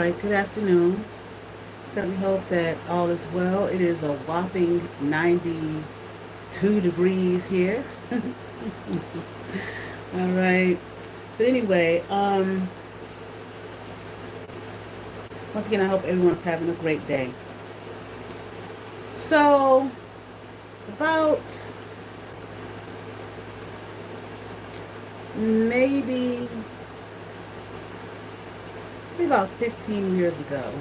right, good afternoon. Certainly hope that all is well. It is a whopping 92 degrees here. All right. But anyway, once again, I hope everyone's having a great day. So, about maybe, maybe about 15 years ago,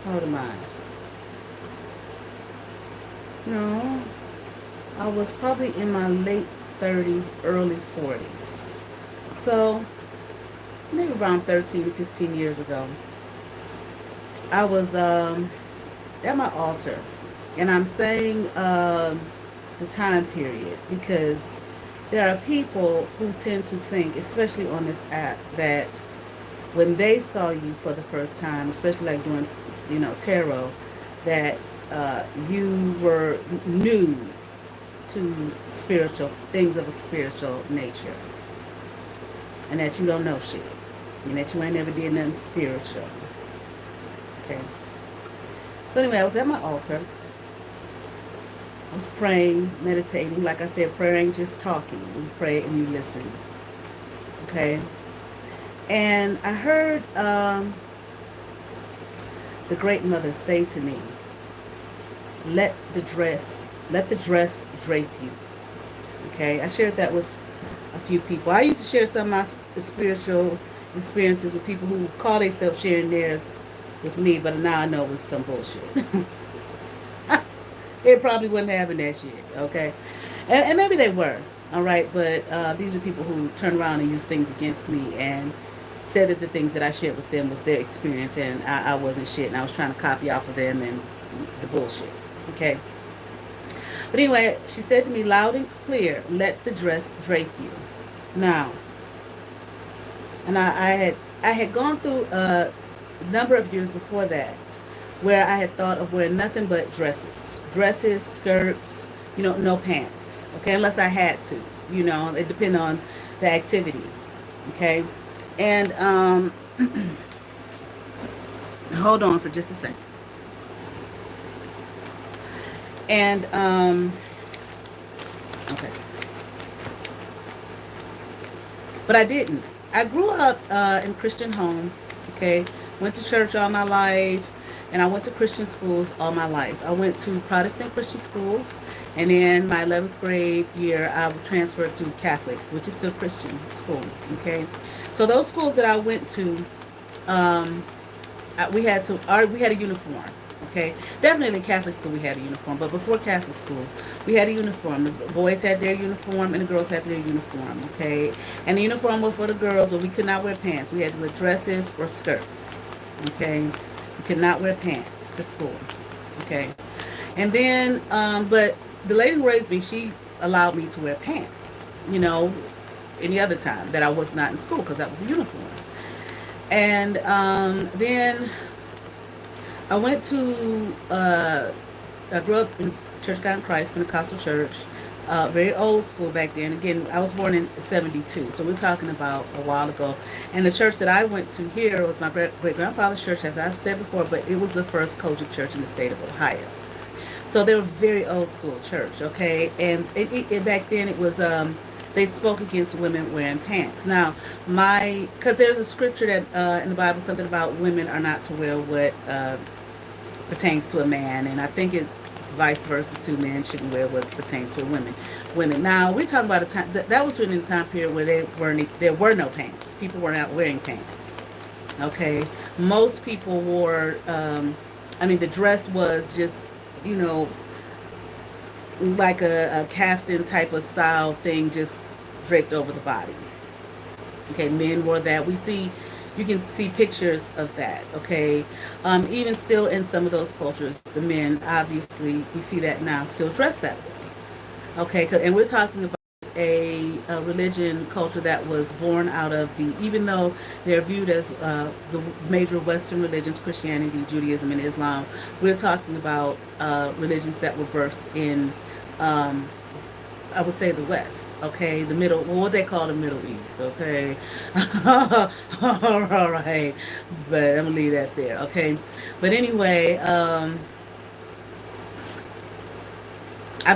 how old am I? No, I was probably in my late 30s, early 40s. So, maybe around 13 to 15 years ago, I was at my altar. And I'm saying the time period because there are people who tend to think, especially on this app, that when they saw you for the first time, especially like doing, tarot, that you were new to spiritual things of a spiritual nature, and that you don't know shit, and that you ain't never did nothing spiritual. Okay. So anyway, I was at my altar. I was praying, meditating. Like I said, prayer ain't just talking. You pray and you listen. Okay. And I heard the great mother say to me, let the dress drape you. Okay. I shared that with a few people. I used to share some of my spiritual experiences with people who call themselves sharing theirs with me, but now I know it was some bullshit. They probably wasn't having that shit, okay? And maybe they were, all right? But these are people who turn around and use things against me and said that the things that I shared with them was their experience and I wasn't shit and I was trying to copy off of them and the bullshit, okay? But anyway, she said to me loud and clear, let the dress drape you. Now, and I had gone through a number of years before that where I had thought of wearing nothing but dresses, skirts, no pants, okay, unless I had to, it depended on the activity, okay, and hold on for just a second, and okay, but I didn't. I grew up in Christian home, okay, went to church all my life. And I went to Christian schools all my life. I went to Protestant Christian schools, and in my 11th grade year, I transferred to Catholic, which is still Christian school. Okay, so those schools that I went to, we had a uniform. Okay, definitely in Catholic school we had a uniform, but before Catholic school, we had a uniform. The boys had their uniform, and the girls had their uniform. Okay, and the uniform was for the girls, but we could not wear pants. We had to wear dresses or skirts. Okay. You could not wear pants to school, okay? And then, but the lady who raised me, she allowed me to wear pants, any other time that I was not in school because that was a uniform. And then I went to, I grew up in Church of God in Christ, Pentecostal church, very old school back then. Again, I was born in 72, so we're talking about a while ago. And the church that I went to here was my great-grandfather's church, as I've said before, but it was the first Kojic church in the state of Ohio. So they were very old school church, okay? And it back then it was, they spoke against women wearing pants. Now, because there's a scripture that in the Bible, something about women are not to wear what pertains to a man, and I think it's vice versa. Two men shouldn't wear what pertains to women. Now we're talking about a time that was written in a time period where there were no pants. People were not wearing pants. Okay, most people wore. The dress was just like a kaftan type of style thing, just draped over the body. Okay, men wore that. You can see pictures of that, okay? Even still in some of those cultures, the men, obviously, we see that now, still dress that way, okay? And we're talking about a religion culture that was born out of even though they're viewed as the major Western religions, Christianity, Judaism, and Islam, we're talking about religions that were birthed in I would say the West, okay, the middle, well, what they call the Middle East, okay. All right, but I'm gonna leave that there, okay. But anyway, I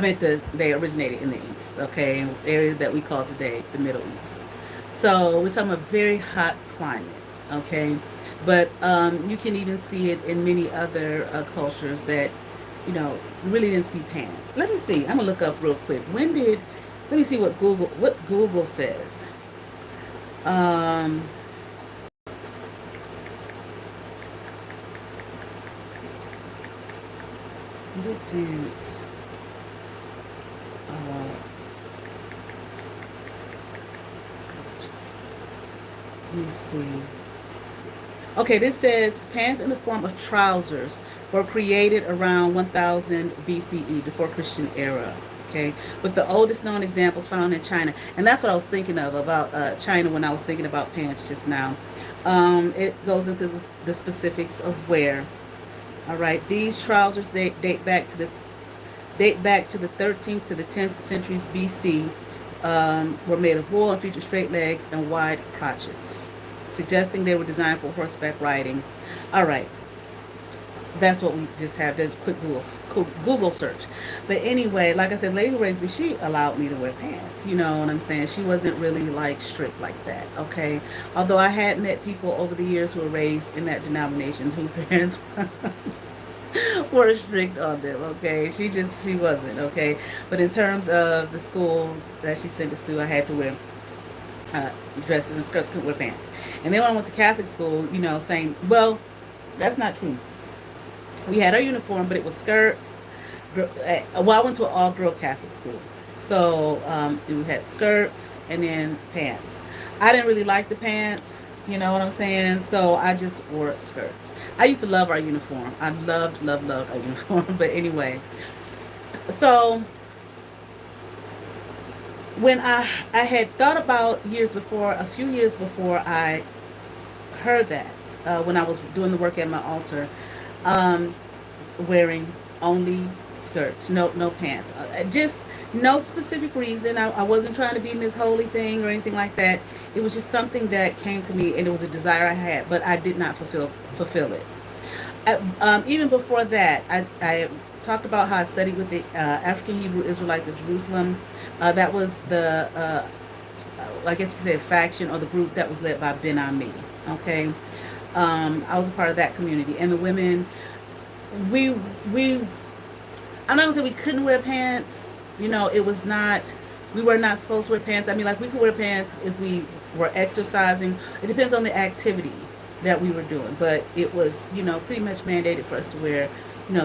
meant they originated in the East, okay, area that we call today the Middle East. So we're talking about very hot climate, okay. But you can even see it in many other cultures that, really didn't see pants. Let me see. I'm gonna look up real quick. Let me see what Google says. Um, the pants. Uh, let me see. Okay, this says pants in the form of trousers were created around 1000 BCE, before Christian era. Okay, with the oldest known examples found in China, and that's what I was thinking of about China when I was thinking about pants just now. It goes into the specifics of wear. All right, these trousers date back to the 13th to the 10th centuries BC. Were made of wool and featured straight legs and wide crotches, suggesting they were designed for horseback riding. All right, that's what we just have. Just quick Google search. But anyway, like I said, Lady who raised me, she allowed me to wear pants. You know what I'm saying? She wasn't really like strict like that. Okay, although I had met people over the years who were raised in that denomination whose parents were strict on them. Okay, she wasn't. Okay, but in terms of the school that she sent us to, I had to wear uh, dresses and skirts, couldn't wear pants. And then when I went to Catholic school, saying, well, that's not true. We had our uniform, but it was skirts. Well, I went to an all-girl Catholic school, so we had skirts and then pants. I didn't really like the pants. You know what I'm saying? So I just wore skirts. I used to love our uniform. I loved our uniform. But anyway, so when I had thought about a few years before I heard that, when I was doing the work at my altar, um, wearing only skirts, no pants. Just no specific reason. I wasn't trying to be Miss Holy thing or anything like that. It was just something that came to me, and it was a desire I had, but I did not fulfill it. Even before that, I talked about how I studied with the African Hebrew Israelites of Jerusalem. That was I guess you could say, a faction or the group that was led by Ben Ami. Okay, I was a part of that community, and the women, we I'm not gonna say we couldn't wear pants. It was not. We were not supposed to wear pants. I mean, like, we could wear pants if we were exercising. It depends on the activity that we were doing, but it was, pretty much mandated for us to wear,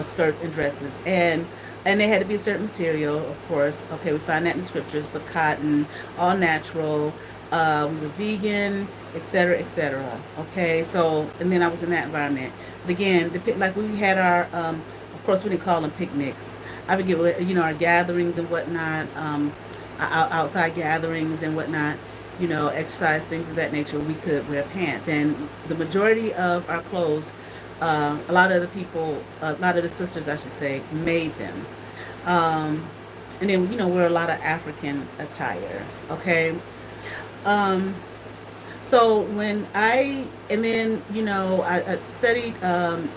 skirts and dresses, and they had to be a certain material, of course. Okay, we find that in the scriptures, but cotton, all natural. We were vegan, etc., etc. Okay, so, and then I was in that environment. But again, like, we had our, of course, we didn't call them picnics. I would get, our gatherings and whatnot, outside gatherings and whatnot, exercise, things of that nature. We could wear pants, and the majority of our clothes, a lot of the sisters, I should say, made them. Um, and then, wear a lot of African attire. Okay. Um, so and then, I studied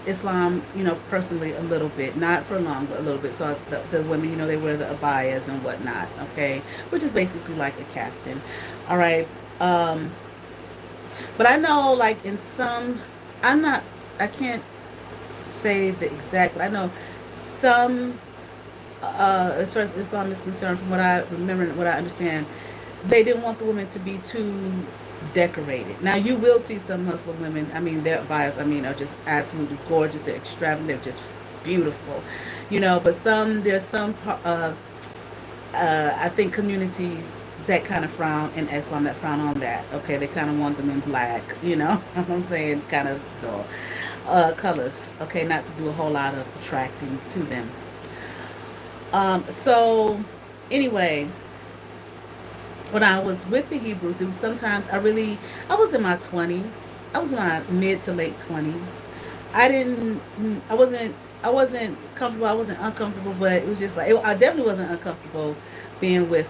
Islam, personally, a little bit, not for long, but a little bit. So the women, they wear the abayas and whatnot, okay, which is basically like a kaftan. All right. Um, but I know, like, in some, I can't say the exact, but I know some, as far as Islam is concerned, from what I remember and what I understand, they didn't want the women to be too decorated. Now, you will see some Muslim women, I mean, their bias, are just absolutely gorgeous. They're extravagant. They're just beautiful, but there's some, I think, communities that kind of frown in Islam, that frown on that. Okay, they kind of want them in black, what I'm saying, kind of dull colors. Okay, not to do a whole lot of attracting to them. So anyway, when I was with the Hebrews, it was sometimes I was in my 20s. I was in my mid to late 20s. I wasn't I wasn't comfortable. I wasn't uncomfortable, but it was just like I definitely wasn't uncomfortable being with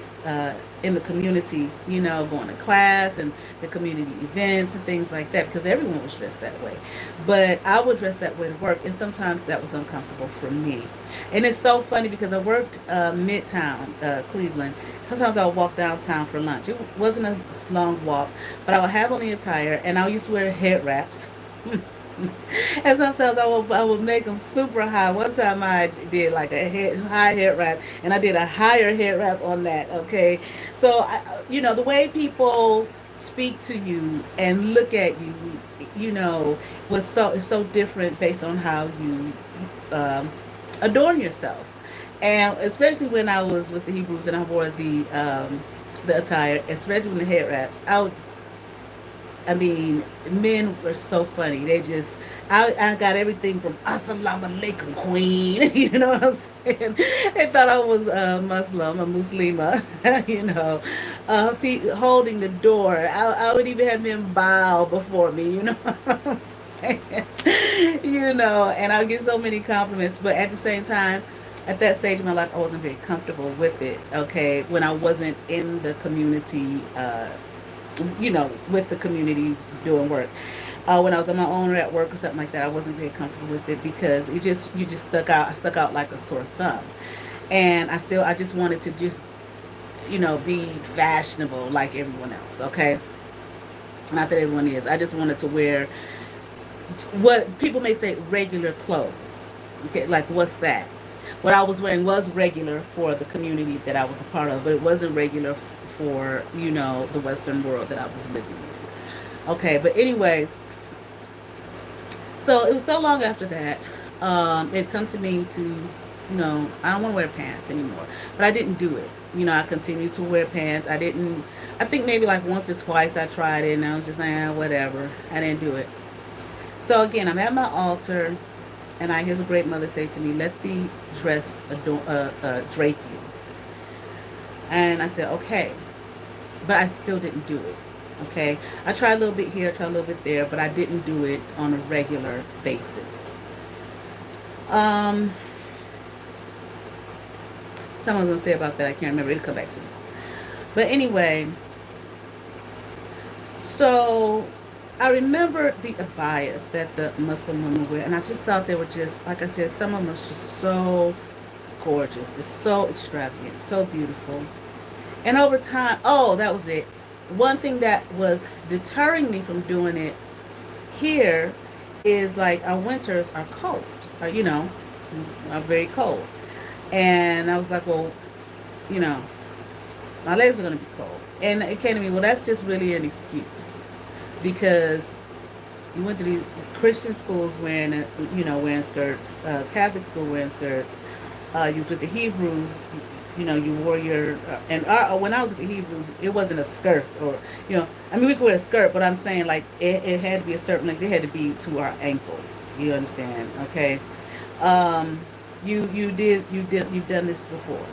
in the community. You know, going to class and the community events and things like that because everyone was dressed that way. But I would dress that way to work, and sometimes that was uncomfortable for me. And it's so funny because I worked midtown, Cleveland. Sometimes I would walk downtown for lunch. It wasn't a long walk, but I would have on the attire, and I used to wear head wraps. And sometimes I would make them super high. One time I did like a high head wrap, and I did a higher head wrap on that. Okay, so the way people speak to you and look at you, was so different based on how you um, adorn yourself, and especially when I was with the Hebrews and I wore the attire, especially when the head wraps. I mean, men were so funny. I got everything from Assalamu alaikum, queen. You know what I'm saying? They thought I was a Muslim, a Muslima, holding the door. I would even have men bow before me, you know what I'm saying? And I'll get so many compliments. But at the same time, at that stage of my life, I wasn't very comfortable with it, okay? When I wasn't in the community, with the community doing work. When I was on my own or at work or something like that, I wasn't very comfortable with it because you just stuck out. I stuck out like a sore thumb, and I just wanted to just be fashionable like everyone else. Okay, not that everyone is. I just wanted to wear what people may say regular clothes. Okay, like what's that? What I was wearing was regular for the community that I was a part of, but it wasn't regular for the Western world that I was living in. Okay, but anyway, so it was so long after that. It come to me to, I don't want to wear pants anymore, but I didn't do it. I continued to wear pants. I didn't. I think maybe like once or twice I tried it, and I was just like, whatever. I didn't do it. So again, I'm at my altar, and I hear the great mother say to me, "Let the dress drape you." And I said, okay. But I still didn't do it. Okay. I tried a little bit here, tried a little bit there, but I didn't do it on a regular basis. Someone's gonna say about that, I can't remember. It'll come back to me. But anyway, so I remember the abayas that the Muslim women wear, and I just thought they were just, like I said, some of them was just so gorgeous. They're so extravagant, so beautiful. And over time, oh, that was it. One thing that was deterring me from doing it here is like our winters are cold, are very cold. And I was like, well, my legs are going to be cold. And it came to me, well, that's just really an excuse because you went to these Christian schools wearing skirts, Catholic school wearing skirts. You was with the Hebrews, you wore your, when I was with the Hebrews, it wasn't a skirt we could wear a skirt, but I'm saying like it had to be a certain, like they had to be to our ankles. You understand? Okay. You've done this before.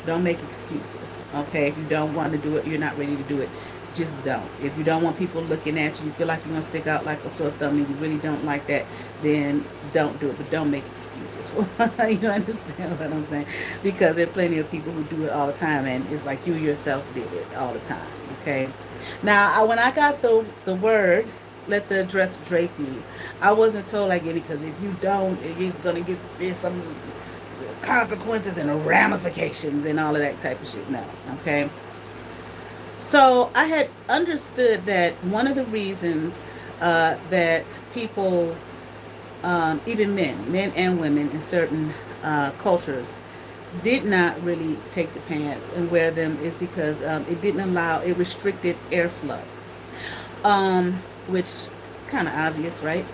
Don't make excuses. Okay. If you don't want to do it, you're not ready to do it. Just don't. If you don't want people looking at you, you feel like you're going to stick out like a sore thumb and you really don't like that, then don't do it. But don't make excuses. You understand what I'm saying? Because there are plenty of people who do it all the time, and it's like you yourself did it all the time. Okay? Now, when I got the word, let the dress drape you, I wasn't told like any, because if you don't, you're just going to get, there's some consequences and ramifications and all of that type of shit. No. Okay? So I had understood that one of the reasons that people, even men and women in certain cultures, did not really take the pants and wear them is because it restricted airflow, which kind of obvious, right?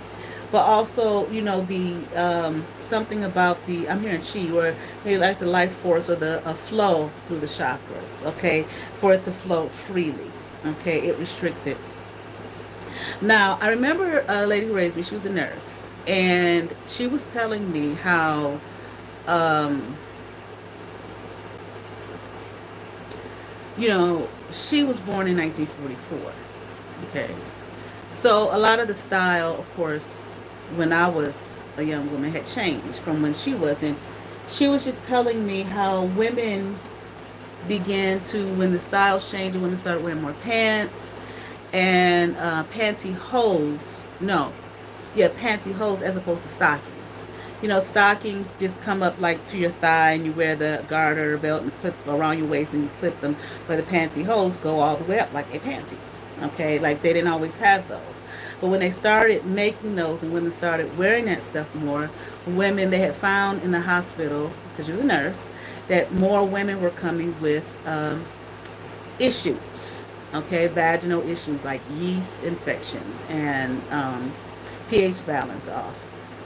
But also, the something about I'm hearing chi, where they like the life force or the flow through the chakras, okay, for it to flow freely, okay, it restricts it. Now, I remember a lady who raised me, she was a nurse, and she was telling me how, she was born in 1944, okay, so a lot of the style, of course, when I was a young woman had changed from when she was. And she was just telling me how women began to, when the styles changed, women started wearing more pants and pantyhose. No, yeah, pantyhose as opposed to stockings. You know, stockings just come up like to your thigh, and you wear the garter or belt and clip around your waist, and you clip them. Where the pantyhose go all the way up like a panty. Okay, like they didn't always have those, but when they started making those and women started wearing that stuff more, women, they had found in the hospital, because she was a nurse, that more women were coming with issues, okay, vaginal issues like yeast infections and pH balance off.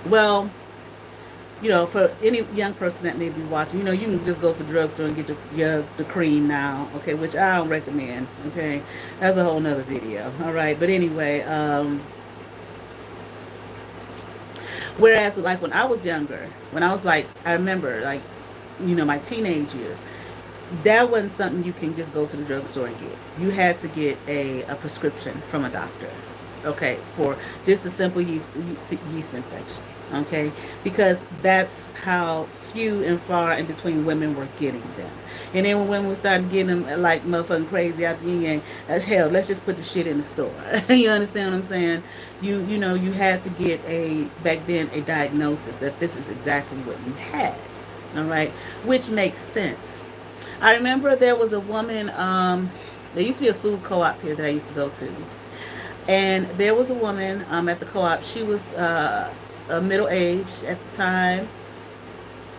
Well, you know, for any young person that may be watching, you know, you can just go to the drugstore and get the cream now, okay, which I don't recommend, okay. That's a whole nother video, all right. But anyway, whereas like when I was younger, when I was like, I remember like, you know, my teenage years, that wasn't something you can just go to the drugstore and get. You had to get a prescription from a doctor, okay, for just a simple yeast infection, okay, because that's how few and far in between women were getting them. And then when women started getting them like motherfucking crazy out the yin yang, as hell, let's just put the shit in the store. You understand what I'm saying? You know, you had to get back then a diagnosis that this is exactly what you had, all right, which makes sense. I remember there was a woman, there used to be a food co-op here that I used to go to. And there was a woman at the co-op. She was middle-aged at the time.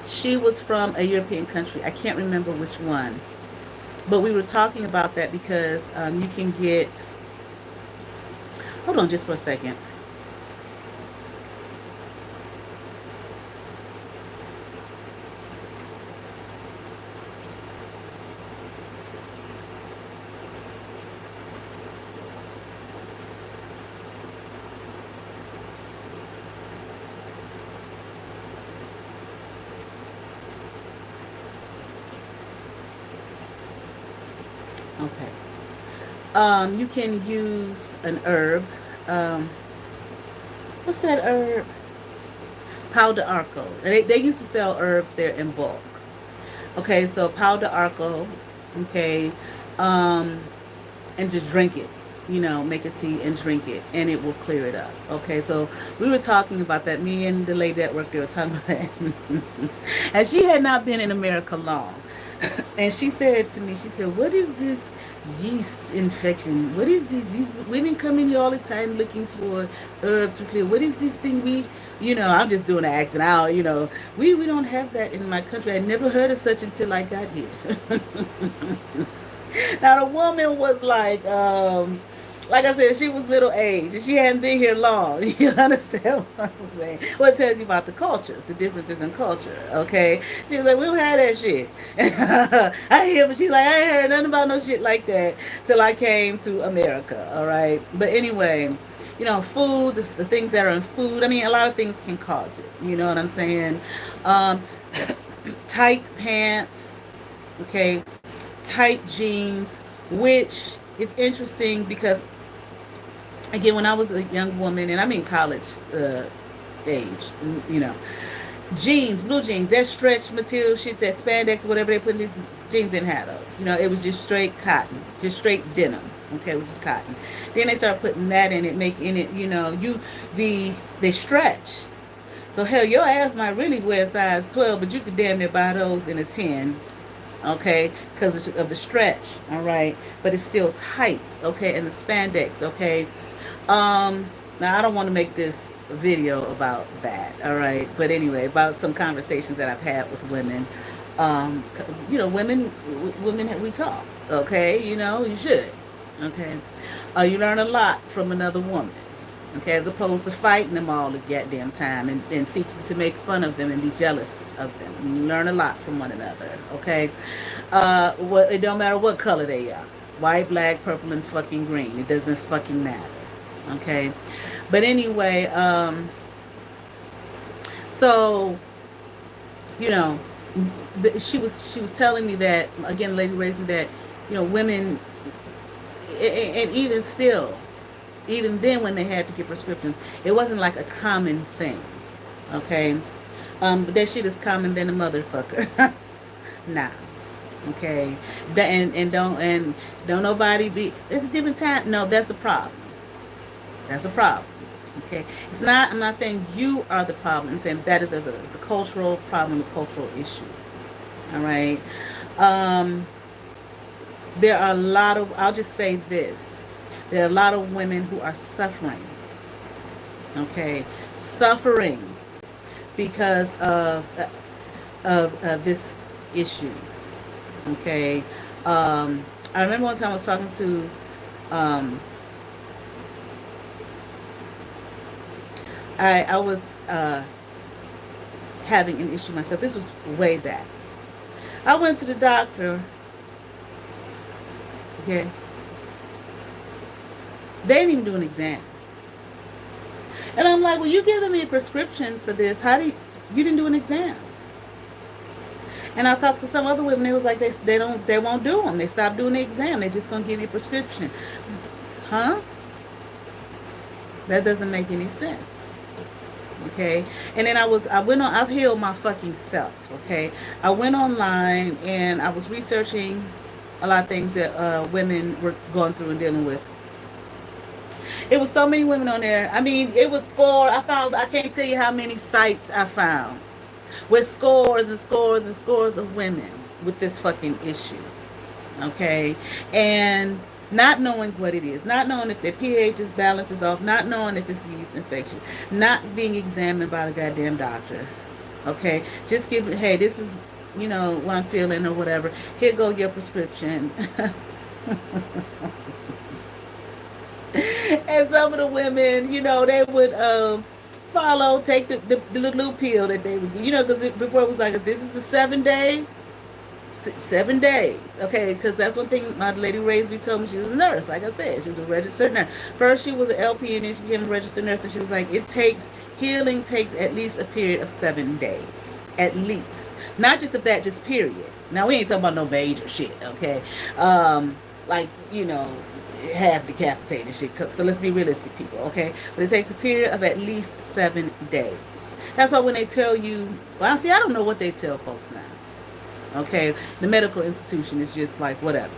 She was from a European country. I can't remember which one. But we were talking about that because you can get... Hold on just for a second. Okay. You can use an herb. Um, what's that herb? Powder arco. They used to sell herbs there in bulk. Okay, so powder arco. Okay, um, and just drink it. You know, make a tea and drink it, and it will clear it up. Okay, so we were talking about that. Me and the lady at work, they were talking about that, and she had not been in America long. And she said to me, she said, "What is this yeast infection? What is this? These women come in here all the time looking for herb to clear. What is this thing you know, I'm just doing an accent out, you know, we don't have that in my country. I never heard of such until I got here." Now the woman was like I said, she was middle aged and she hadn't been here long. You understand what I'm saying? Well, it tells you about the cultures, the differences in culture. Okay, she was like, "We don't have that shit." I hear, but she's like, "I ain't heard nothing about no shit like that till I came to America." All right, but anyway, you know, food, the things that are in food. I mean, a lot of things can cause it. You know what I'm saying? Um, tight pants. Okay, tight jeans, which is interesting because, again, when I was a young woman, and I'm in college age, you know, jeans, blue jeans, that stretch material shit, that spandex, whatever they put in these jeans, didn't have those. You know, it was just straight cotton, just straight denim, okay, which is cotton. Then they started putting that in it, making it, you know, they stretch. So hell, your ass might really wear a size 12, but you could damn near buy those in a 10, okay, because of the stretch, all right, but it's still tight, okay, and the spandex, okay. Now I don't want to make this video about that, all right, but anyway, about some conversations that I've had with women. You know, women, we talk, okay, you know, you should, okay. You learn a lot from another woman, okay, as opposed to fighting them all the goddamn time and seeking to make fun of them and be jealous of them. You learn a lot from one another, okay. It don't matter what color they are, white, black, purple, and fucking green. It doesn't fucking matter, okay. But anyway, so, you know, she was telling me that, again, the lady raised me that, you know, women, and even still, even then when they had to get prescriptions, it wasn't like a common thing. Okay, but that shit is common than a motherfucker. Nah. Okay, don't nobody be. It's a different time. No, that's a problem. That's a problem. Okay, it's not. I'm not saying you are the problem. I'm saying that is it's a cultural problem, a cultural issue. All right. Um, there are a lot of. I'll just say this. There are a lot of women who are suffering. Okay, suffering because of this issue. Okay. I remember one time I was talking to um, I was having an issue myself. This was way back. I went to the doctor. Okay. They didn't even do an exam. And I'm like, well, you giving me a prescription for this. How do you didn't do an exam? And I talked to some other women. They was like, they won't do them. They stopped doing the exam. They're just gonna give you a prescription. Huh? That doesn't make any sense. Okay. And then I've healed my fucking self. Okay. I went online and I was researching a lot of things that women were going through and dealing with. It was so many women on there. I mean, it was I can't tell you how many sites I found with scores and scores and scores of women with this fucking issue. Okay. And not knowing what it is, not knowing if their pH is balance is off, not knowing if it's yeast infection, not being examined by the goddamn doctor. Okay. Just hey, this is, what I'm feeling or whatever. Here go your prescription. And some of the women, they would take the little pill that they would get, because before it was like, this is the 7 day, 7 days. Okay, because that's one thing my lady raised me told me. She was a nurse. Like I said, she was a registered nurse. First she was an LP and then she became a registered nurse, and she was like, healing takes at least a period of 7 days. At least. Not just of that, just period. Now we ain't talking about no major shit, okay? Like, have decapitated shit. So let's be realistic, people, okay? But it takes a period of at least 7 days. That's why when they tell you, well, see, I don't know what they tell folks now. Okay, the medical institution is just like whatever.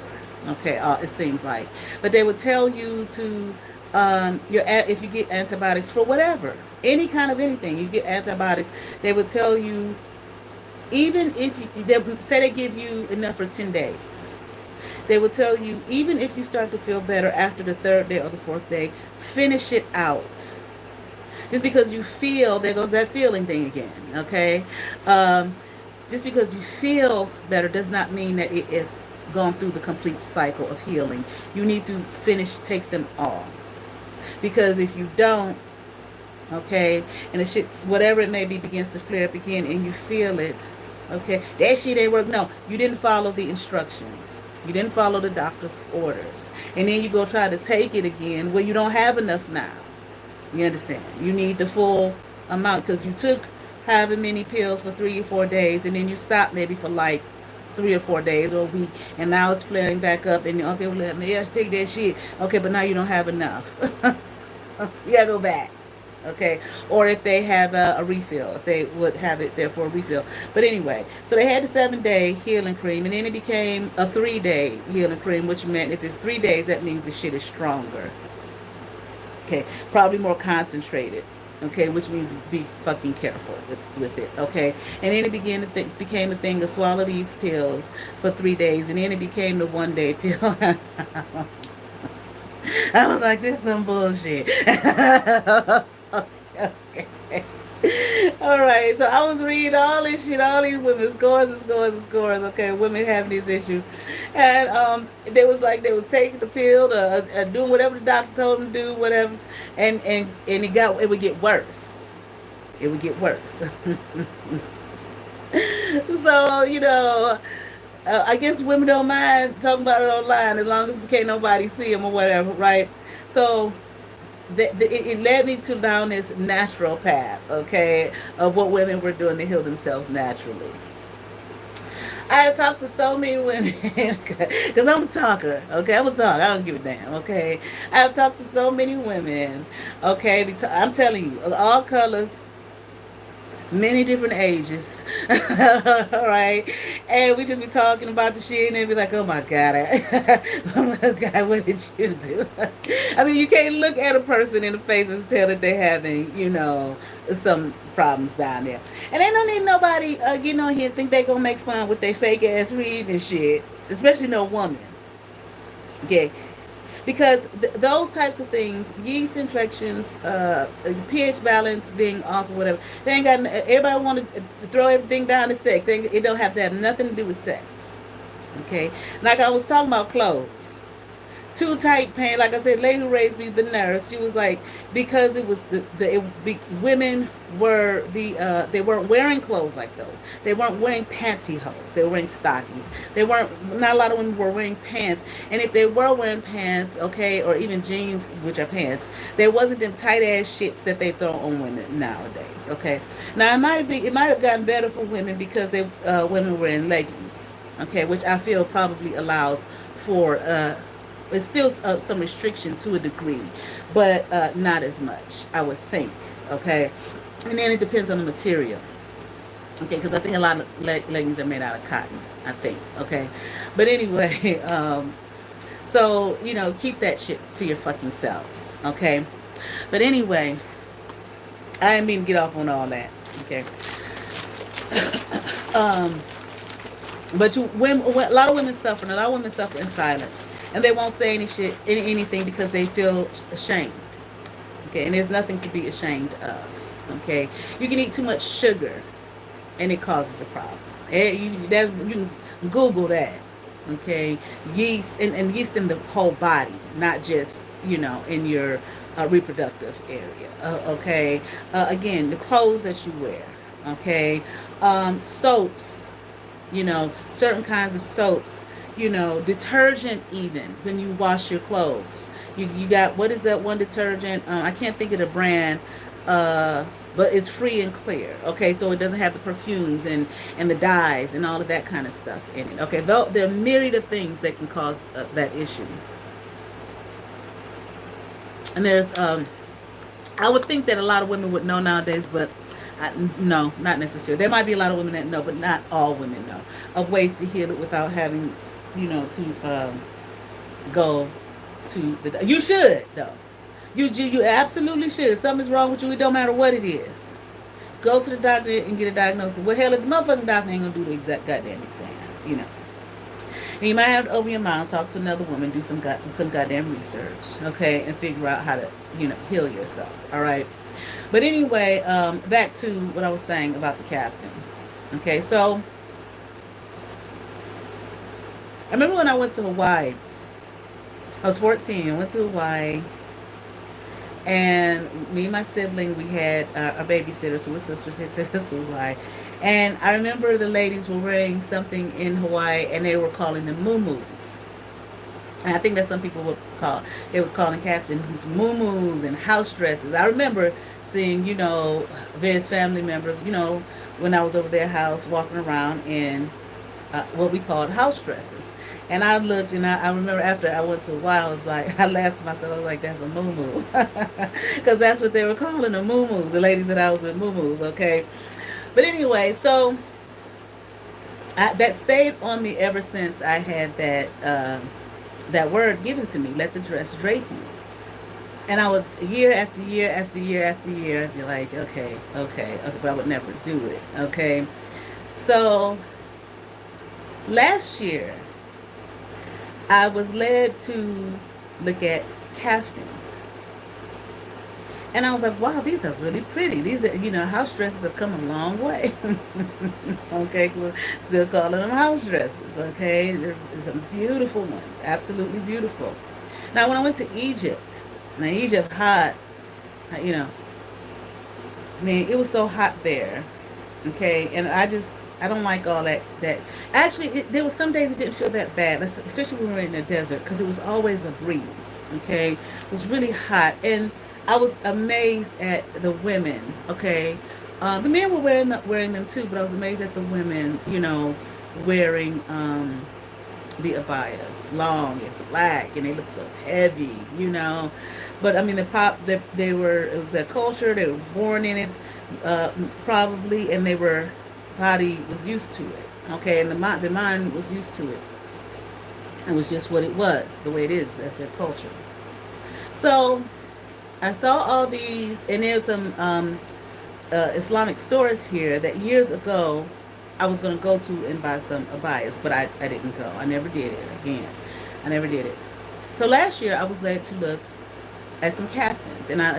Okay, it seems like, but they would tell you to if you get antibiotics for whatever, any kind of anything, you get antibiotics. They would tell you, even if they give you enough for 10 days. They will tell you, even if you start to feel better after the 3rd day or the 4th day, finish it out. Just because you feel, there goes that feeling thing again, okay? Just because you feel better does not mean that it is gone through the complete cycle of healing. You need to take them all. Because if you don't, okay, and the shit, whatever it may be, begins to flare up again and you feel it, okay, that shit ain't work. No, you didn't follow the instructions. You didn't follow the doctor's orders. And then you go try to take it again. Well, you don't have enough now. You understand? You need the full amount because you took however many pills for 3 or 4 days and then you stopped maybe for like 3 or 4 days or a week. And now it's flaring back up and okay, well, let me take that shit. Okay, but now you don't have enough. You gotta go back. Okay, or if they have a refill, if they would have it there for a refill. But anyway, so they had the 7-day healing cream, and then it became a 3-day healing cream, which meant if it's 3 days, that means the shit is stronger. Okay, probably more concentrated. Okay, which means be fucking careful with it. Okay, and then it became a thing to swallow these pills for 3 days, and then it became the 1-day pill. I was like, this is some bullshit. Okay. All right, so I was reading all this shit, all these women, scores and scores and scores, okay, women having these issues. And they was taking the pill, doing whatever the doctor told them to do, whatever, and it would get worse. It would get worse. So, I guess women don't mind talking about it online as long as can't nobody see them or whatever, right? So it led me down this natural path, okay, of what women were doing to heal themselves naturally. I have talked to so many women because I'm a talker. Okay, I'm a talker. I don't give a damn. Okay, I have talked to so many women. Okay, I'm telling you, all colors, many different ages. All right, and we just be talking about the shit, and they be like, "Oh my god, oh my god, what did you do?" I mean, you can't look at a person in the face and tell that they're having, some problems down there, and they don't need nobody getting on here and think they gonna make fun with their fake ass reading and shit, especially no woman. Okay, because those types of things, yeast infections, pH balance being off or whatever, they ain't got. Everybody want to throw everything down to sex. It don't have to have nothing to do with sex. Okay, like I was talking about clothes. Too tight pants. Like I said, lady who raised me, the nurse, she was like, because it was women were they weren't wearing clothes like those. They weren't wearing pantyhose. They were wearing stockings. Not a lot of women were wearing pants. And if they were wearing pants, okay, or even jeans, which are pants, there wasn't them tight ass shits that they throw on women nowadays. Okay, now it might have gotten better for women because women were in leggings. Okay, which I feel probably allows for it's still some restriction to a degree, but not as much, I would think. Okay, and then it depends on the material. Okay, because I think a lot of leggings are made out of cotton. I think. Okay, but anyway, so keep that shit to your fucking selves. Okay, but anyway, I didn't mean to get off on all that. Okay, but a lot of women suffer. A lot of women suffer in silence. And they won't say anything because they feel ashamed. Okay, and there's nothing to be ashamed of. Okay, you can eat too much sugar, and it causes a problem. You can Google that. Okay, yeast and yeast in the whole body, not just in your reproductive area. Okay, again, the clothes that you wear. Okay, soaps. Certain kinds of soaps. Detergent, even when you wash your clothes, you got, what is that one detergent, I can't think of the brand, but it's free and clear. Okay, so it doesn't have the perfumes and the dyes and all of that kind of stuff in it. Okay, though there are myriad of things that can cause that issue. And there's I would think that a lot of women would know nowadays, but no, not necessarily. There might be a lot of women that know, but not all women know of ways to heal it without having to go to the. You should though. You absolutely should. If something's wrong with you, it don't matter what it is. Go to the doctor and get a diagnosis. Well, hell, if the motherfucking doctor ain't gonna do the exact goddamn exam, And you might have to open your mind, talk to another woman, do some goddamn research, okay, and figure out how to heal yourself. All right. But anyway, back to what I was saying about the Kaftans. Okay, so I remember when I went to Hawaii. I was 14. I went to Hawaii, and me and my sibling, we had a babysitter, so we're sisters, had took us to Hawaii. And I remember the ladies were wearing something in Hawaii, and they were calling them muumuus. And I think that some people would they was calling Kaftans muumuus and house dresses. I remember seeing, various family members, when I was over their house walking around in what we called house dresses. And I looked, and I remember after I went to Hawaii, I was like, I laughed to myself. I was like, that's a muumuu. Because that's what they were calling them, muumuus. The ladies that I was with, muumuus, okay? But anyway, so that stayed on me ever since I had that word given to me, let the dress drape you. And I would, year after year after year after year, I'd be like, okay, but I would never do it, okay? So last year, I was led to look at Kaftans. And I was like, wow, these are really pretty. These are, house dresses have come a long way. Okay, still calling them house dresses, okay? There's some beautiful ones, absolutely beautiful. Now, when I went to Egypt, Egypt hot, it was so hot there, okay? And I don't like all that. Actually, there was some days it didn't feel that bad, especially when we were in the desert, because it was always a breeze, okay? It was really hot, and I was amazed at the women, okay? The men were wearing them too, but I was amazed at the women, wearing the abayas, long and black, and they look so heavy, you know. But I mean, they were, it was their culture. They were born in it, probably, and they were body was used to it. Okay, and the mind was used to it. It was just what it was, the way it is. That's their culture. So I saw all these, and there's some Islamic stores here that years ago I was going to go to and buy some abayas, but I didn't go. I never did it again. I never did it. So last year I was led to look at some kaftans, and I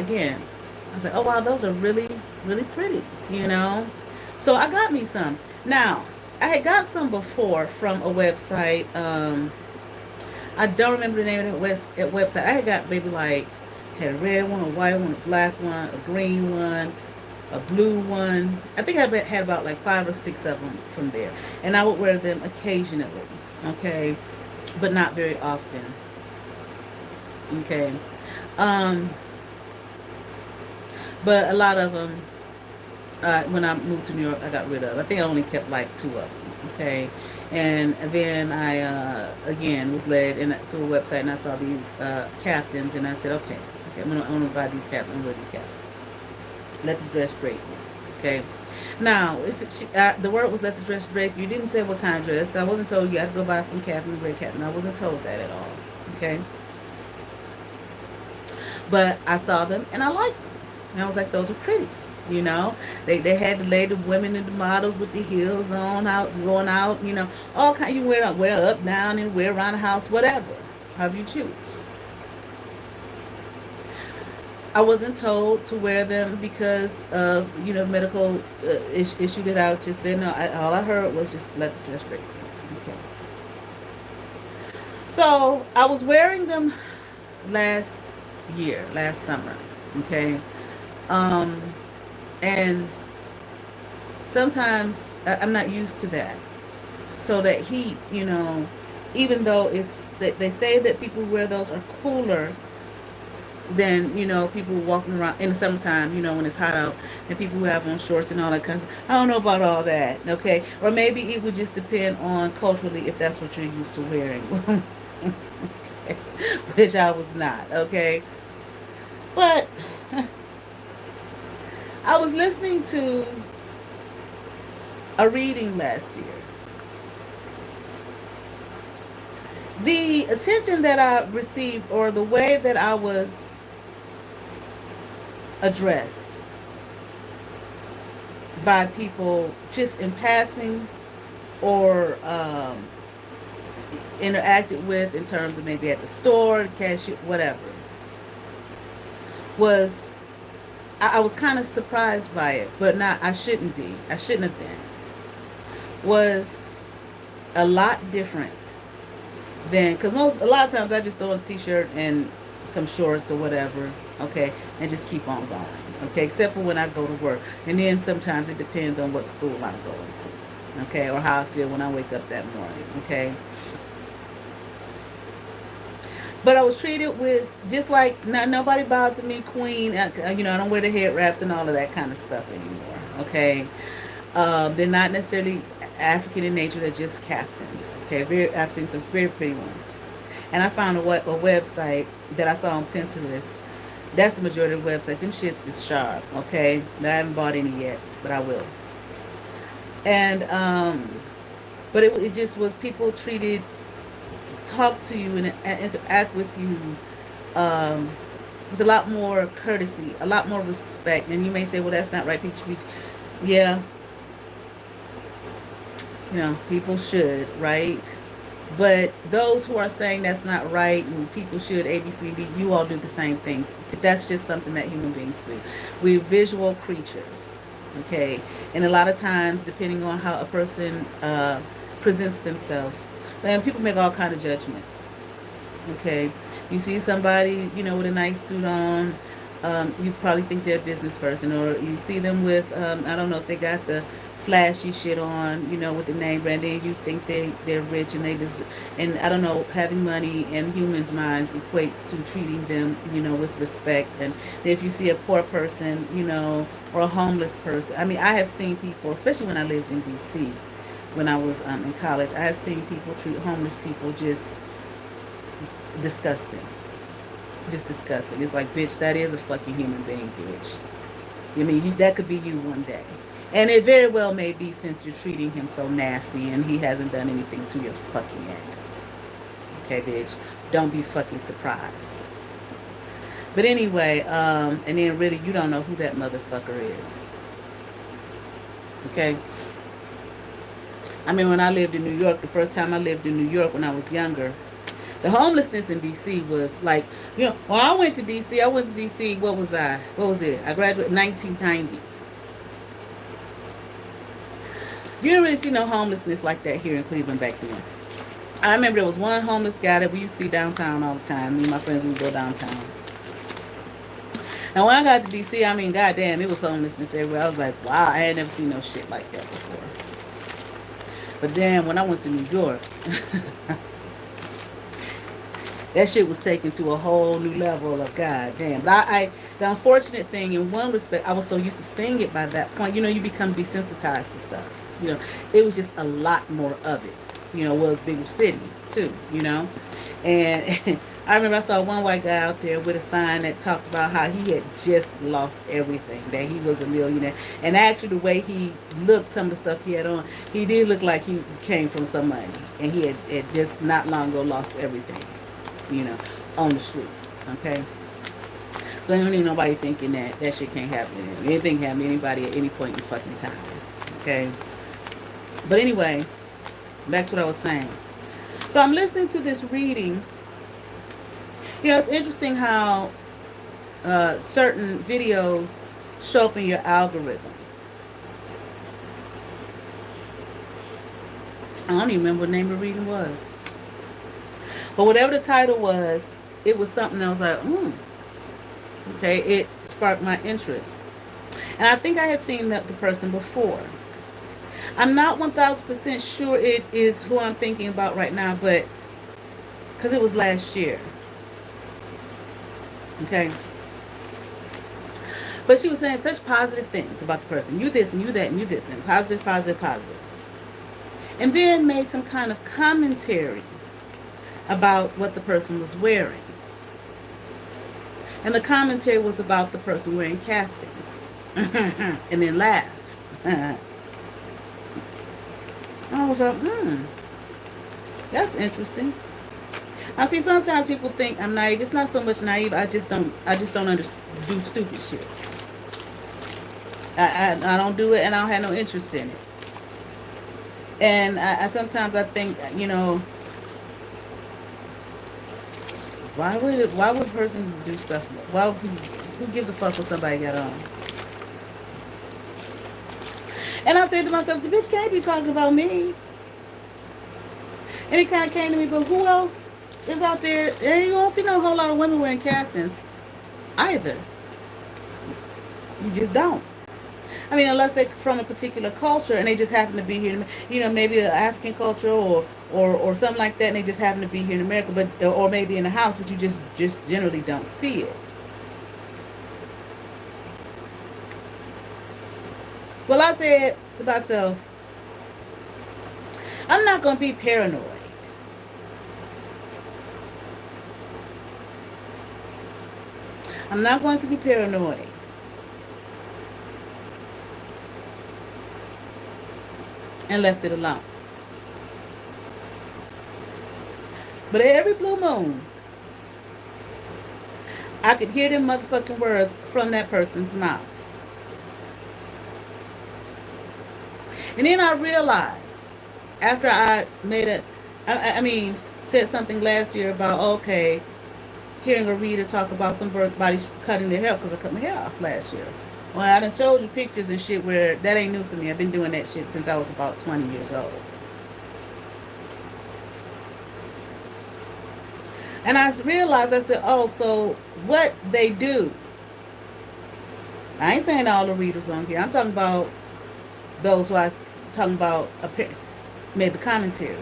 was like, oh wow, those are really really pretty, you know. So I got me some. Now I had got some before from a website. I don't remember the name of that website. I had got maybe like, had a red one, a white one, a black one, a green one, a blue one. I think I had about like 5 or 6 of them from there, and I would wear them occasionally, okay, but not very often, okay. Um, but a lot of them, when I moved to New York, I got rid of. I think I only kept like 2 of them, okay. And then I again was led to a website, and I saw these kaftans, and I said, okay, I'm gonna buy these kaftans. I'm gonna wear these kaftans. Let the dress drape. Okay. Now the word was let the dress drape. You didn't say what kind of dress. I wasn't told you had to go buy some kaftan, red kaftan. I wasn't told that at all. Okay. But I saw them and I liked them. And I was like, those are pretty. You know, they had the lady women and the models with the heels on, out going out. You know, all kind. You wear up, down, and wear around the house, whatever, however you choose. I wasn't told to wear them because of, medical issue that I just said. No, all I heard was just let the dress straight. Okay. So I was wearing them last summer. Okay. And sometimes I'm not used to that. So that heat, even though they say that people who wear those are cooler than, people walking around in the summertime, when it's hot out, and people who have on shorts and all that kind of stuff. I don't know about all that, okay? Or maybe it would just depend on culturally if that's what you're used to wearing. Okay. Which I was not, okay? But I was listening to a reading last year. The attention that I received, or the way that I was addressed by people just in passing, or interacted with in terms of maybe at the store, cashier, whatever, was, I was kind of surprised by it, but not, I shouldn't be. I shouldn't have been. Was a lot different than, because a lot of times I just throw on a t-shirt and some shorts or whatever, okay, and just keep on going, okay, except for when I go to work. And then sometimes it depends on what school I'm going to, okay, or how I feel when I wake up that morning, okay. But I was treated with, just like, nobody bowed to me, queen. I don't wear the head wraps and all of that kind of stuff anymore, okay. They're not necessarily African in nature, they're just kaftans, okay. I've seen some very pretty ones. And I found a website that I saw on Pinterest. That's the majority of the website. Them shits is sharp, okay. But I haven't bought any yet, but I will. And, but it just was people treated, talk to you and interact with you with a lot more courtesy, a lot more respect. And you may say, well, that's not right. People should be, yeah, people should, right? But those who are saying that's not right and people should A, B, C, D, you all do the same thing. That's just something that human beings do. We're visual creatures, okay? And a lot of times, depending on how a person presents themselves, and people make all kind of judgments, okay? You see somebody, with a nice suit on, you probably think they're a business person. Or you see them with, I don't know if they got the flashy shit on, with the name brand, and you think they're rich, and and I don't know, having money in humans' minds equates to treating them, with respect. And if you see a poor person, or a homeless person, I mean, I have seen people, especially when I lived in DC, when I was in college. I have seen people treat homeless people just disgusting. Just disgusting. It's like, bitch, that is a fucking human being, bitch. I mean, that could be you one day. And it very well may be, since you're treating him so nasty and he hasn't done anything to your fucking ass. Okay, bitch? Don't be fucking surprised. But anyway, and then really, you don't know who that motherfucker is. Okay? I mean, when I lived in New York, the first time I lived in New York when I was younger, the homelessness in D.C. was like, when I went to D.C., what was I? What was it? I graduated in 1990. You didn't really see no homelessness like that here in Cleveland back then. I remember there was one homeless guy that we used to see downtown all the time. Me and my friends would go downtown. And when I got to D.C., I mean, goddamn, it was homelessness everywhere. I was like, wow, I had never seen no shit like that before. But then when I went to New York, that shit was taken to a whole new level of goddamn. But the unfortunate thing, in one respect, I was so used to seeing it by that point. You become desensitized to stuff. It was just a lot more of it. Was a bigger city too. And I remember I saw one white guy out there with a sign that talked about how he had just lost everything, that he was a millionaire. And actually, the way he looked, some of the stuff he had on, he did look like he came from some money, and he had just not long ago lost everything. On the street, okay? So I don't need nobody thinking that shit can't happen to them. Anything can happen to anybody at any point in the fucking time, okay? But anyway, back to what I was saying. So I'm listening to this reading. It's interesting how certain videos show up in your algorithm. I don't even remember what the name of the reading was. But whatever the title was, it was something that was like, okay, it sparked my interest. And I think I had seen the person before. I'm not 1,000% sure it is who I'm thinking about right now, but because it was last year. Okay. But she was saying such positive things about the person. You this and you that and you this, and positive, positive, positive. And then made some kind of commentary about what the person was wearing. And the commentary was about the person wearing Kaftans. And then laughed. I was like, that's interesting. I see sometimes people think I'm naive. It's not so much naive. I just don't do stupid shit. I don't do it, and I don't have no interest in it. And I sometimes I think, why would a person do stuff? Who gives a fuck what somebody got on? And I said to myself, the bitch can't be talking about me. And it kind of came to me, but who else is out there? And you don't see no whole lot of women wearing Kaftans either. You just don't. I mean, unless they're from a particular culture and they just happen to be here, maybe an African culture or something like that, and they just happen to be here in America, but or maybe in a house, but you just generally don't see it. Well, I said to myself, I'm not going to be paranoid. I'm not going to be paranoid. And left it alone. But every blue moon, I could hear them motherfucking words from that person's mouth. And then I realized, after I said something last year about, okay, hearing a reader talk about somebody cutting their hair, because I cut my hair off last year. Well, I done showed you pictures and shit where that ain't new for me. I've been doing that shit since I was about 20 years old. And I realized, I said, oh, so what they do. I ain't saying all the readers on here. I'm talking about those who I talking about made the commentary.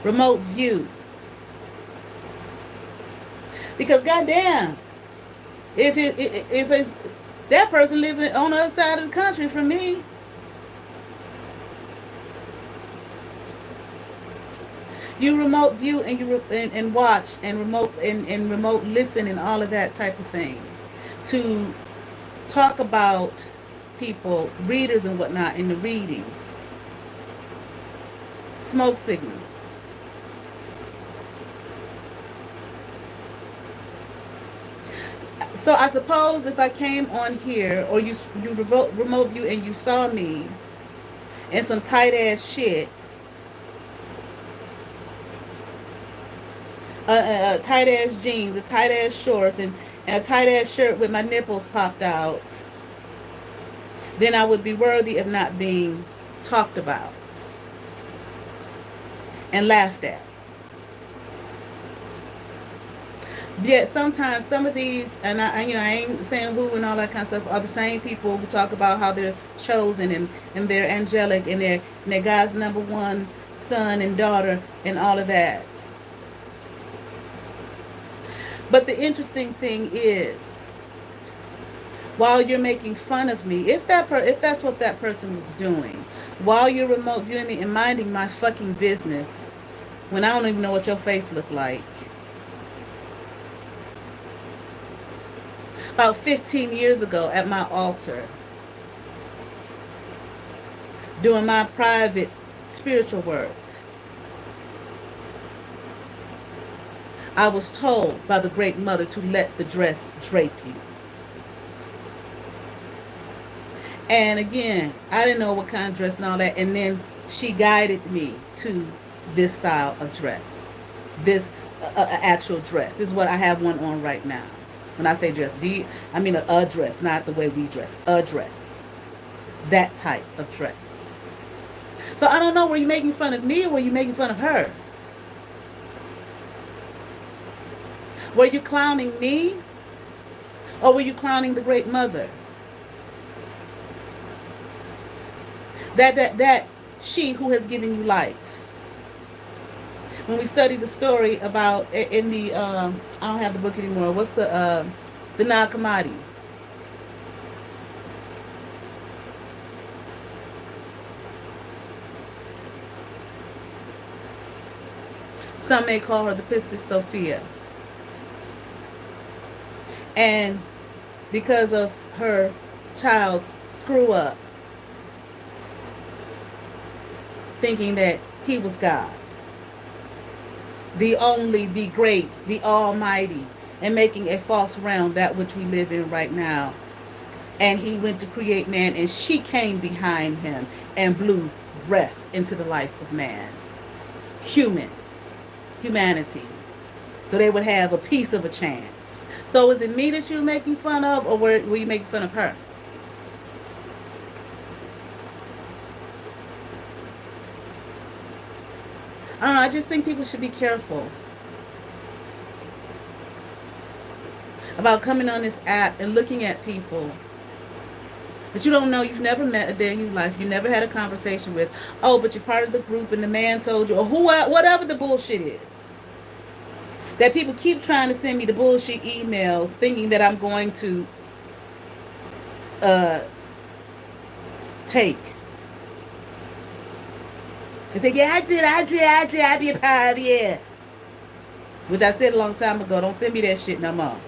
Remote view. Because goddamn, if it's that person living on the other side of the country from me, You remote view and and watch and remote listen and all of that type of thing to talk about people, readers and whatnot in the readings. Smoke signals. So I suppose if I came on here or you remote view and you saw me in some tight ass shit, tight ass jeans, a tight ass shorts, and a tight ass shirt with my nipples popped out, then I would be worthy of not being talked about and laughed at. Yet sometimes some of these, and I ain't saying who and all that kind of stuff, are the same people who talk about how they're chosen and they're angelic and they're God's number one son and daughter and all of that. But the interesting thing is, while you're making fun of me, if that's what that person was doing, while you're remote viewing me and minding my fucking business, when I don't even know what your face looked like. About 15 years ago at my altar, doing my private spiritual work, I was told by the Great Mother to let the dress drape you. And again, I didn't know what kind of dress and all that. And then she guided me to this style of dress. This actual dress. This is what I have one on right now. When I say dress, I mean a dress, not the way we dress. A dress. That type of dress. So I don't know, were you making fun of me or were you making fun of her? Were you clowning me? Or were you clowning the Great Mother? That she who has given you life. When we study the story about in the I don't have the book anymore. What's the Nag Hammadi? Some may call her the Pistis Sophia. And because of her child's screw up, thinking that he was God, the only, the great, the almighty, and making a false realm that which we live in right now. And he went to create man, and she came behind him and blew breath into the life of man. Humanity. So they would have a piece of a chance. So is it me that you were making fun of, or were you making fun of her? I don't know, I just think people should be careful about coming on this app and looking at people that you don't know, you've never met a day in your life, you never had a conversation with. Oh, but you're part of the group and the man told you, or whatever the bullshit is. That people keep trying to send me the bullshit emails thinking that I'm going to take. They say, yeah, I be a part of it. Which I said a long time ago, don't send me that shit no more.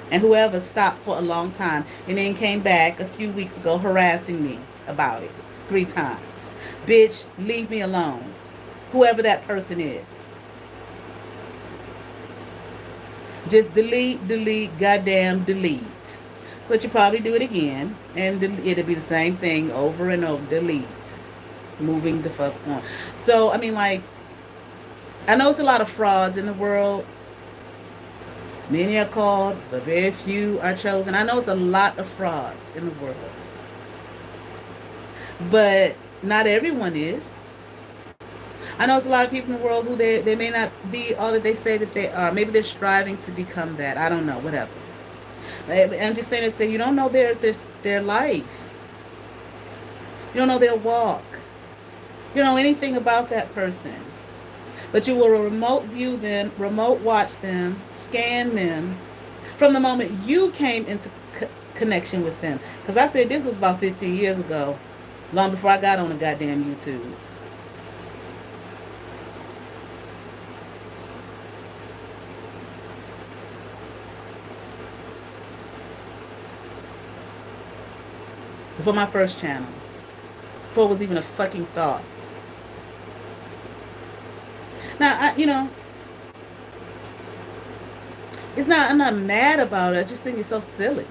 And whoever stopped for a long time and then came back a few weeks ago harassing me about it 3 times. Bitch, leave me alone. Whoever that person is. Just delete, goddamn delete. But you probably do it again and it'll be the same thing over and over. Delete. Moving the fuck on. So, I mean, like, I know it's a lot of frauds in the world. Many are called, but very few are chosen. I know it's a lot of frauds in the world. But not everyone is. I know it's a lot of people in the world who they may not be all that they say that they are. Maybe they're striving to become that. I don't know, whatever. I'm just saying you don't know their life. You don't know their walk. You don't know anything about that person. But you will remote view them, remote watch them, scan them from the moment you came into connection with them. Because I said this was about 15 years ago, long before I got on the goddamn YouTube. for my first channel. Before it was even a fucking thought. Now, it's not. I'm not mad about it. I just think it's so silly.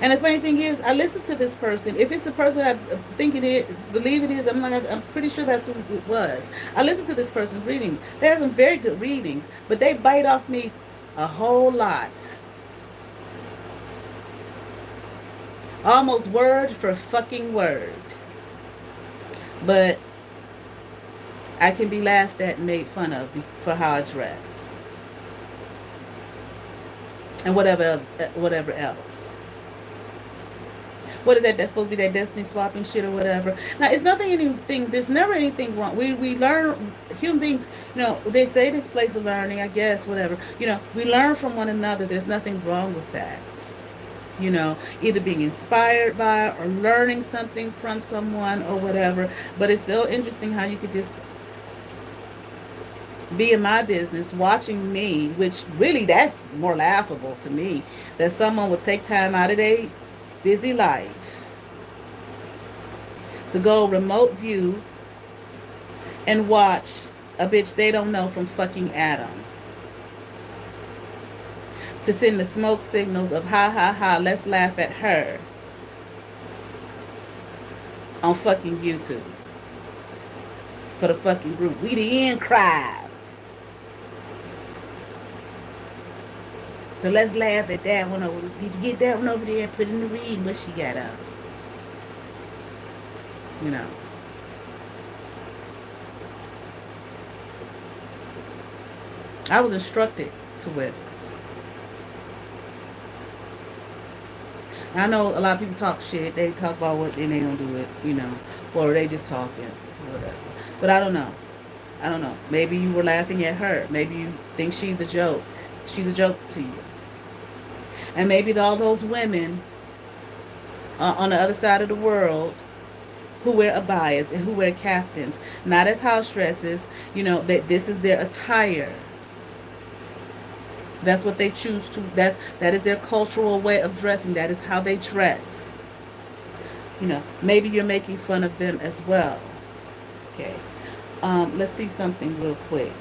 And the funny thing is, I listen to this person. If it's the person that I think it is, believe it is, I'm pretty sure that's who it was. I listen to this person's reading. They have some very good readings, but they bite off me a whole lot. Almost word for fucking word. But I can be laughed at and made fun of for how I dress. And whatever else. What is that? That's supposed to be that destiny swapping shit or whatever. Now, it's anything, there's never anything wrong. We learn, human beings, they say this place of learning, I guess, whatever. We learn from one another. There's nothing wrong with that. Either being inspired by or learning something from someone or whatever. But it's so interesting how you could just be in my business watching me, which really that's more laughable to me, that someone would take time out of their busy life to go remote view and watch a bitch they don't know from fucking Adam, to send the smoke signals of ha ha ha, let's laugh at her on fucking YouTube for the fucking group. We the end crowd. So let's laugh at that one over. Did you get that one over there? Put in the reading what she got up. I was instructed to wear this. I know a lot of people talk shit. They talk about what and they don't do it, or they just talking or whatever. But I don't know. Maybe you were laughing at her. Maybe you think she's a joke. She's a joke to you. And maybe all those women on the other side of the world who wear abayas and who wear kaftans, not as house dresses, that this is their attire. That's what they choose to, that is their cultural way of dressing. That is how they dress. Maybe you're making fun of them as well. Okay. Let's see something real quick.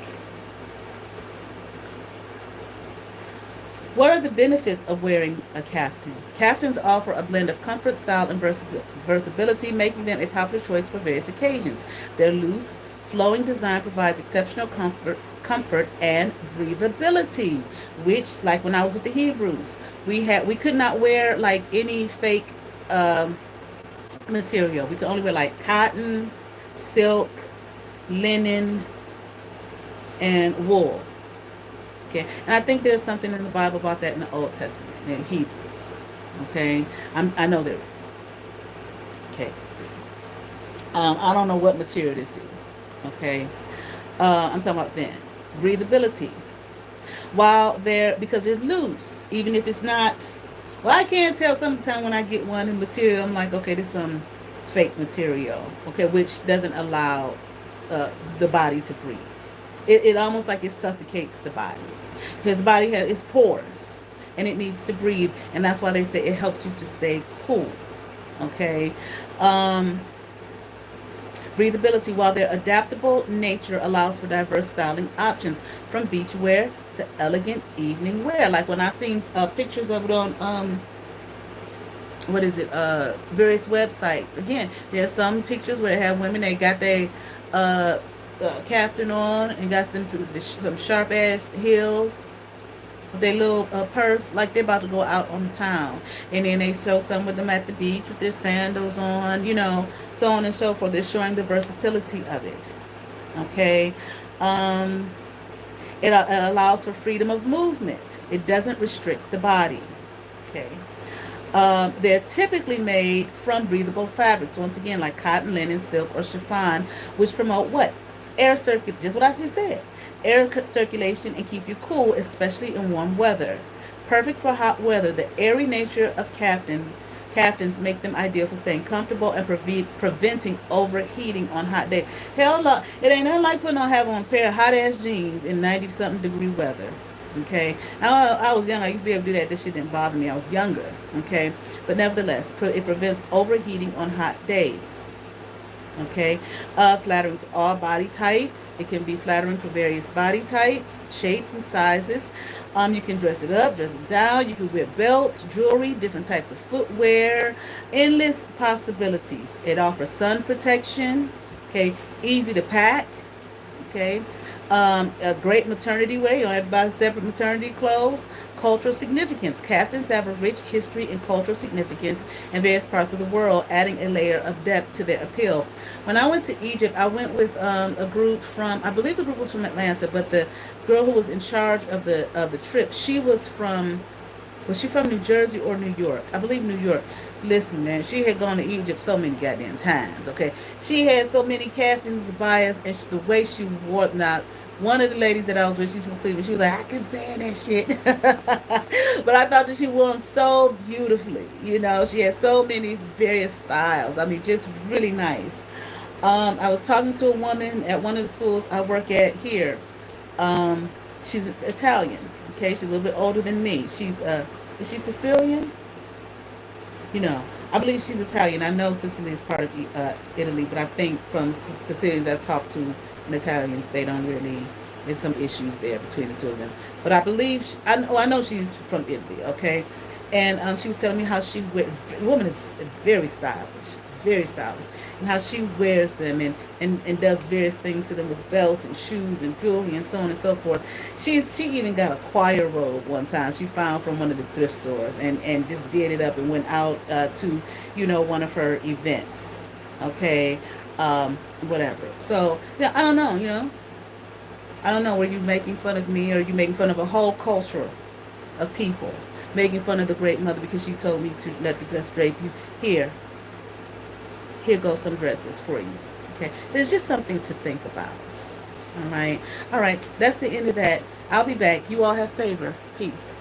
What are the benefits of wearing a kaftan? Kaftans offer a blend of comfort, style, and versatility, making them a popular choice for various occasions. Their loose, flowing design provides exceptional comfort and breathability, which, like when I was with the Hebrews, we could not wear like any fake material. We could only wear like cotton, silk, linen, and wool. Okay, and I think there's something in the Bible about that in the Old Testament, in Hebrews. Okay, I know there is. Okay, I don't know what material this is. Okay, I'm talking about then breathability. Because they're loose, even if it's not. Well, I can't tell sometimes when I get one in material, I'm like, okay, this is some fake material. Okay, which doesn't allow the body to breathe. It almost like it suffocates the body. Because the body is pores and it needs to breathe, and that's why they say it helps you to stay cool. Okay. Breathability. While their adaptable nature allows for diverse styling options, from beach wear to elegant evening wear. Like when I've seen pictures of it on various websites. Again, there are some pictures where they have women, they got their kaftan on and got them some sharp ass heels with their little purse, like they're about to go out on the town, and then they show some of them at the beach with their sandals on, so on and so forth. They're showing the versatility of it. Okay. It allows for freedom of movement. It doesn't restrict the body. Okay. They're typically made from breathable fabrics, once again, like cotton, linen, silk, or chiffon, which promote what? Air circulation, just what I just said. Air circulation and keep you cool, especially in warm weather. Perfect for hot weather. The airy nature of kaftans make them ideal for staying comfortable and preventing overheating on hot days. Hell no, it ain't nothing like having on a pair of hot ass jeans in 90-something degree weather. Okay, now I was young. I used to be able to do that. This shit didn't bother me. I was younger. Okay, but nevertheless, it prevents overheating on hot days. Okay, flattering to all body types. It can be flattering for various body types, shapes, and sizes. You can dress it up, dress it down. You can wear belts, jewelry, different types of footwear, endless possibilities. It offers sun protection. Okay, easy to pack. Okay, a great maternity wear. You don't have to buy separate maternity clothes. Cultural significance. Kaftans have a rich history and cultural significance in various parts of the world, adding a layer of depth to their appeal. When I went to Egypt, I went with a group from, I believe the group was from Atlanta, but the girl who was in charge of the trip, she was she from New Jersey or New York? I believe New York. Listen, man, she had gone to Egypt so many goddamn times, okay? She had so many Kaftans to buy us, and the way she wore it, now, one of the ladies that I was with, she's from Cleveland, she was like, I couldn't stand that shit. But I thought that she wore them so beautifully. You know, she had so many various styles. I mean, just really nice. I was talking to a woman at one of the schools I work at here. She's Italian. Okay, she's a little bit older than me. Is she Sicilian? You know, I believe she's Italian. I know Sicily is part of Italy, but I think from Sicilians I talk to and Italians, they don't really. There's some issues there between the two of them. But I believe I know she's from Italy. Okay, and she was telling me how the woman is very stylish, and how she wears them and does various things to them with belts and shoes and jewelry and so on and so forth. She even got a choir robe one time she found from one of the thrift stores and just did it up and went out to one of her events. Okay, whatever. So I don't know. I don't know. Were you making fun of me, or are you making fun of a whole culture of people? Making fun of the great mother because she told me to let the dress drape you. Here goes some dresses for you. Okay, there's just something to think about. All right, that's the end of that. I'll be back. You all have favor. Peace.